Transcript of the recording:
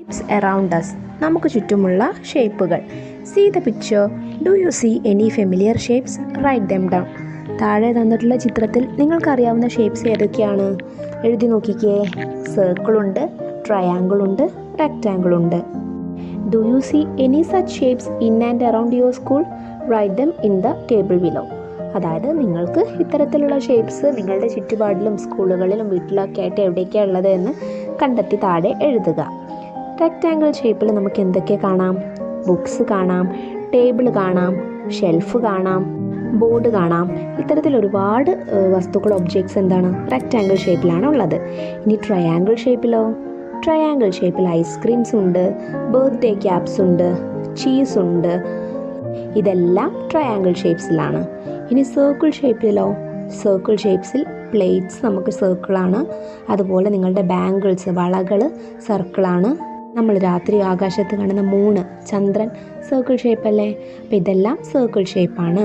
Shapes around us, നമുക്ക് ചുറ്റുമുള്ള ഷേപ്പുകൾ. See the picture. Do you see any familiar shapes? Write them down. താഴെ തന്നിട്ടുള്ള ചിത്രത്തിൽ നിങ്ങൾക്കറിയാവുന്ന ഷേപ്സ് ഏതൊക്കെയാണ്? എഴുതി നോക്കിക്കേ. സർക്കിളുണ്ട്, ട്രയാങ്കിളുണ്ട്, റെക്റ്റാങ്കിളുണ്ട്. Do you see any such shapes in and around your school? Write them in the table below. അതായത് നിങ്ങൾക്ക് ഇത്തരത്തിലുള്ള ഷേപ്സ് നിങ്ങളുടെ ചുറ്റുപാടിലും സ്കൂളുകളിലും വീട്ടിലൊക്കെ ആയിട്ട് എവിടെയൊക്കെയാണ് ഉള്ളത് എന്ന് കണ്ടെത്തി താഴെ എഴുതുക. റെക്റ്റാങ്കിൾ ഷേപ്പിൽ നമുക്ക് എന്തൊക്കെ കാണാം? ബുക്സ് കാണാം, ടേബിൾ കാണാം, ഷെൽഫ് കാണാം, ബോർഡ് കാണാം. ഇത്തരത്തിൽ ഒരുപാട് വസ്തുക്കൾ, ഒബ്ജക്ട്സ് എന്താണ് റെക്റ്റാങ്കിൾ ഷേപ്പിലാണ് ഉള്ളത്. ഇനി ട്രയാങ്കിൾ ഷേപ്പിലോ? ട്രയാങ്കിൾ ഷേപ്പിൽ ഐസ്ക്രീംസ് ഉണ്ട്, ബർത്ത്ഡേ ക്യാപ്സ് ഉണ്ട്, ചീസ് ഉണ്ട്. ഇതെല്ലാം ട്രയാങ്കിൾ ഷേപ്സിലാണ്. ഇനി സർക്കിൾ ഷേപ്പിലോ? സർക്കിൾ ഷേപ്സിൽ പ്ലേറ്റ്സ് നമുക്ക് സർക്കിളാണ്. അതുപോലെ നിങ്ങളുടെ ബാംഗിൾസ്, വളകൾ സർക്കിളാണ്. നമ്മൾ രാത്രി ആകാശത്ത് കാണുന്ന മൂണ്, ചന്ദ്രൻ സർക്കിൾ ഷേപ്പ് അല്ലേ? അപ്പോൾ ഇതെല്ലാം സർക്കിൾ ഷേപ്പാണ്.